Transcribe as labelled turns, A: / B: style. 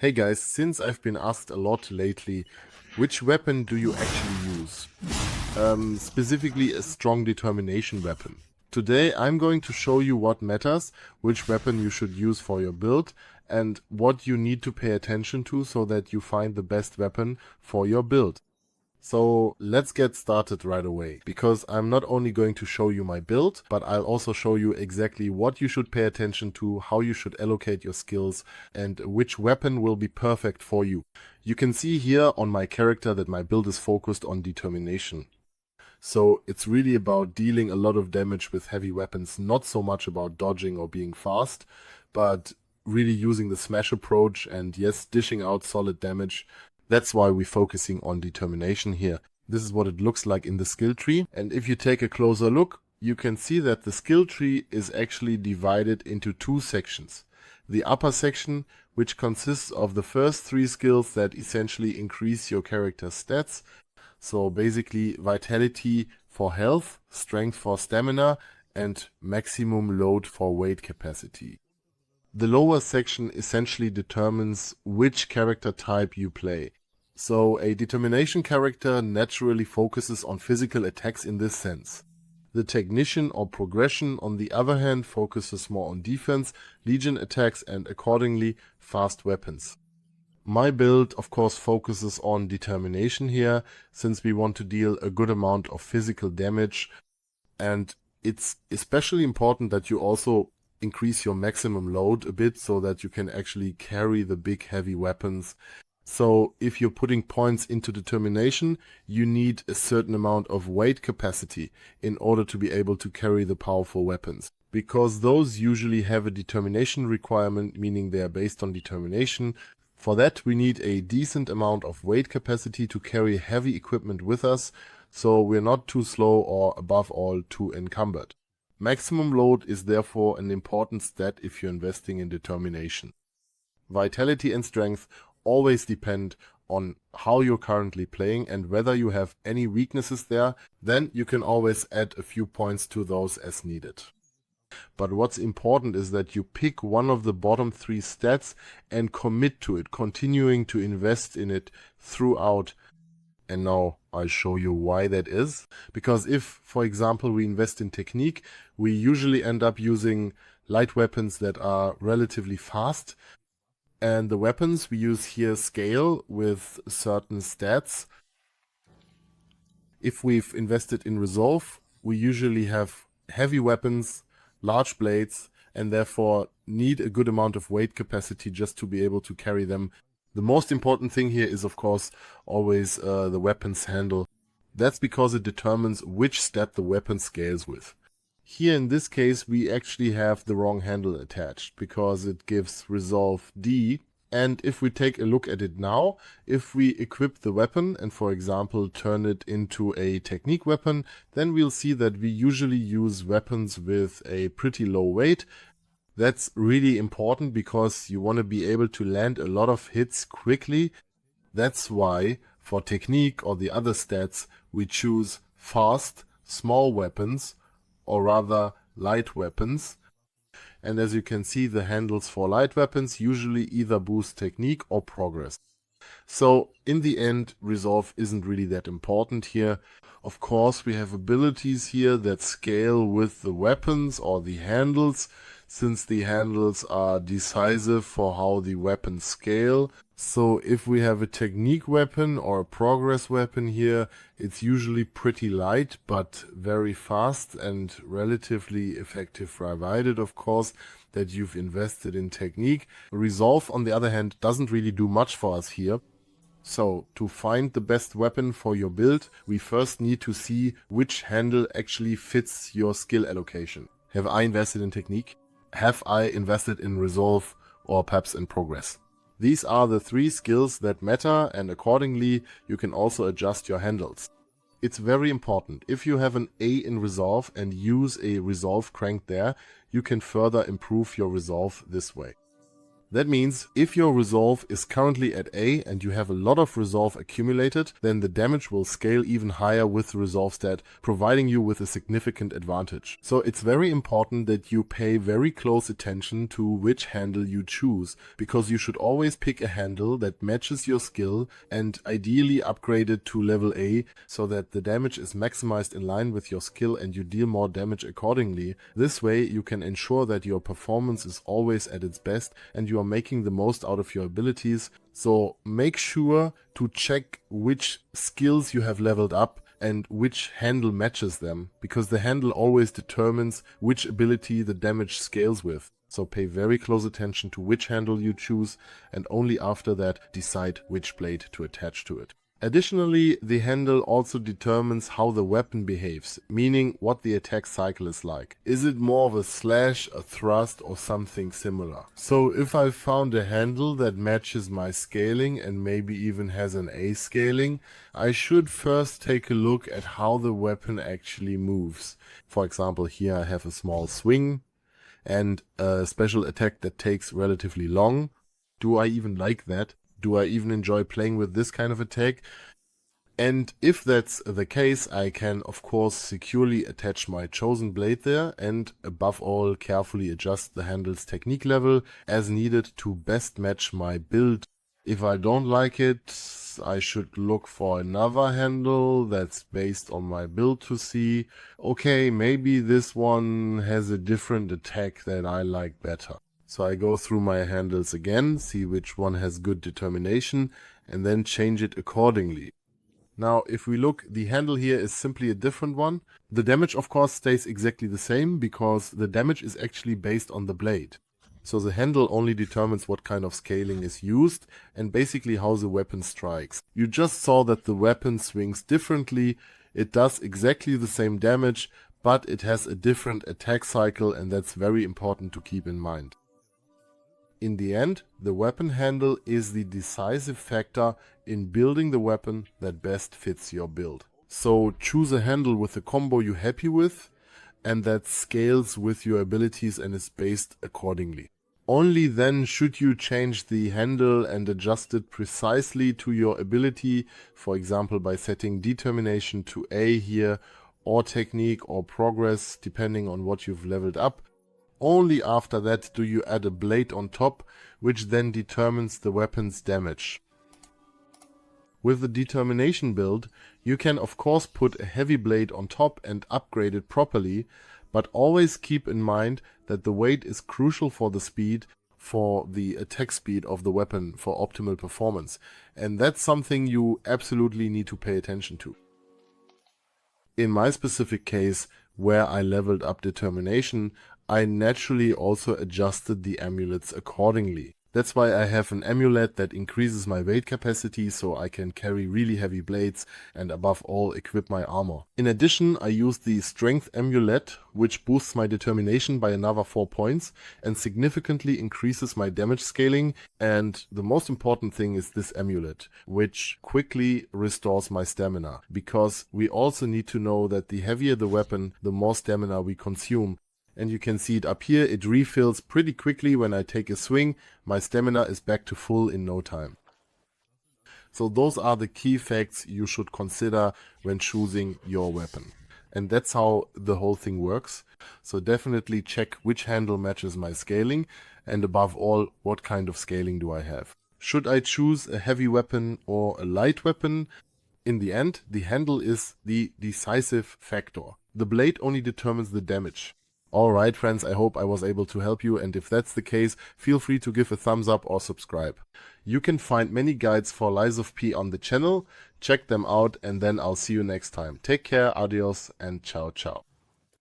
A: Hey guys, since I've been asked a lot lately, which weapon do you actually use? Specifically a strong determination weapon. Today I'm going to show you what matters, which weapon you should use for your build, and what you need to pay attention to so that you find the best weapon for your build. So let's get started right away, because I'm not only going to show you my build, but I'll also show you exactly what you should pay attention to, how you should allocate your skills, and which weapon will be perfect for you. You can see here on my character that my build is focused on determination. So it's really about dealing a lot of damage with heavy weapons, not so much about dodging or being fast, but really using the smash approach and yes, dishing out solid damage. That's why we're focusing on determination here. This is what it looks like in the skill tree. And if you take a closer look, you can see that the skill tree is actually divided into two sections. The upper section, which consists of the first three skills that essentially increase your character's stats. So basically vitality for health, strength for stamina, and maximum load for weight capacity. The lower section essentially determines which character type you play. So a determination character naturally focuses on physical attacks in this sense. The technician or progression, on the other hand, focuses more on defense, legion attacks, and accordingly fast weapons. My build, of course, focuses on determination here, since we want to deal a good amount of physical damage, and it's especially important that you also increase your maximum load a bit so that you can actually carry the big heavy weapons. So if you're putting points into determination, you need a certain amount of weight capacity in order to be able to carry the powerful weapons. Because those usually have a determination requirement, meaning they are based on determination. For that we need a decent amount of weight capacity to carry heavy equipment with us, so we're not too slow or above all too encumbered. Maximum load is therefore an important stat if you're investing in determination. Vitality and strength always depend on how you're currently playing and whether you have any weaknesses there. Then you can always add a few points to those as needed. But what's important is that you pick one of the bottom three stats and commit to it, continuing to invest in it throughout. And now I'll show you why that is. Because if, for example, we invest in technique, we usually end up using light weapons that are relatively fast. And the weapons we use here scale with certain stats. If we've invested in resolve, we usually have heavy weapons, large blades, and therefore need a good amount of weight capacity just to be able to carry them. The most important thing here is, of course, always the weapon's handle. That's because it determines which stat the weapon scales with. Here in this case we actually have the wrong handle attached, because it gives resolve D. And if we take a look at it now, if we equip the weapon and for example turn it into a technique weapon, then we'll see that we usually use weapons with a pretty low weight. That's really important because you want to be able to land a lot of hits quickly. That's why for technique or the other stats we choose fast, small weapons, or rather light weapons. And as you can see, the handles for light weapons usually either boost technique or progress. So in the end, resolve isn't really that important here. Of course, we have abilities here that scale with the weapons or the handles, since the handles are decisive for how the weapons scale. So if we have a technique weapon or a progress weapon here, it's usually pretty light but very fast and relatively effective, provided of course that you've invested in technique. Resolve, on the other hand, doesn't really do much for us here. So to find the best weapon for your build, we first need to see which handle actually fits your skill allocation. Have I invested in technique? Have I invested in resolve, or perhaps in progress? These are the three skills that matter, and accordingly you can also adjust your handles. It's very important. If you have an A in resolve and use a resolve crank there, you can further improve your resolve this way. That means if your resolve is currently at A and you have a lot of resolve accumulated, then the damage will scale even higher with the resolve stat, providing you with a significant advantage. So it's very important that you pay very close attention to which handle you choose, because you should always pick a handle that matches your skill and ideally upgrade it to level A so that the damage is maximized in line with your skill and you deal more damage accordingly. This way you can ensure that your performance is always at its best and you are making the most out of your abilities. So make sure to check which skills you have leveled up and which handle matches them, because the handle always determines which ability the damage scales with. So pay very close attention to which handle you choose, and only after that decide which blade to attach to it. Additionally, the handle also determines how the weapon behaves, meaning what the attack cycle is like. Is it more of a slash, a thrust, or something similar? So if I found a handle that matches my scaling and maybe even has an A scaling, I should first take a look at how the weapon actually moves. For example, here I have a small swing and a special attack that takes relatively long. Do I even like that? Do I even enjoy playing with this kind of attack? And if that's the case, I can of course securely attach my chosen blade there and above all carefully adjust the handle's technique level as needed to best match my build. If I don't like it, I should look for another handle that's based on my build to see, okay, maybe this one has a different attack that I like better. So I go through my handles again, see which one has good determination, and then change it accordingly. Now, if we look, the handle here is simply a different one. The damage, of course, stays exactly the same because the damage is actually based on the blade. So the handle only determines what kind of scaling is used and basically how the weapon strikes. You just saw that the weapon swings differently. It does exactly the same damage, but it has a different attack cycle, and that's very important to keep in mind. In the end, the weapon handle is the decisive factor in building the weapon that best fits your build. So choose a handle with a combo you're happy with and that scales with your abilities and is based accordingly. Only then should you change the handle and adjust it precisely to your ability, for example by setting determination to A here, or technique or progress depending on what you've leveled up. Only after that do you add a blade on top, which then determines the weapon's damage. With the determination build, you can of course put a heavy blade on top and upgrade it properly, but always keep in mind that the weight is crucial for the speed, for the attack speed of the weapon for optimal performance, and that's something you absolutely need to pay attention to. In my specific case, where I leveled up determination, I naturally also adjusted the amulets accordingly. That's why I have an amulet that increases my weight capacity so I can carry really heavy blades and above all equip my armor. In addition, I use the strength amulet, which boosts my determination by another 4 points and significantly increases my damage scaling, and the most important thing is this amulet, which quickly restores my stamina, because we also need to know that the heavier the weapon, the more stamina we consume. And you can see it up here, it refills pretty quickly when I take a swing. My stamina is back to full in no time. So those are the key facts you should consider when choosing your weapon. And that's how the whole thing works. So definitely check which handle matches my scaling, and above all, what kind of scaling do I have. Should I choose a heavy weapon or a light weapon? In the end, the handle is the decisive factor. The blade only determines the damage. Alright friends, I hope I was able to help you, and if that's the case, feel free to give a thumbs up or subscribe. You can find many guides for Lies of P on the channel, check them out, and then I'll see you next time. Take care, adios, and ciao ciao.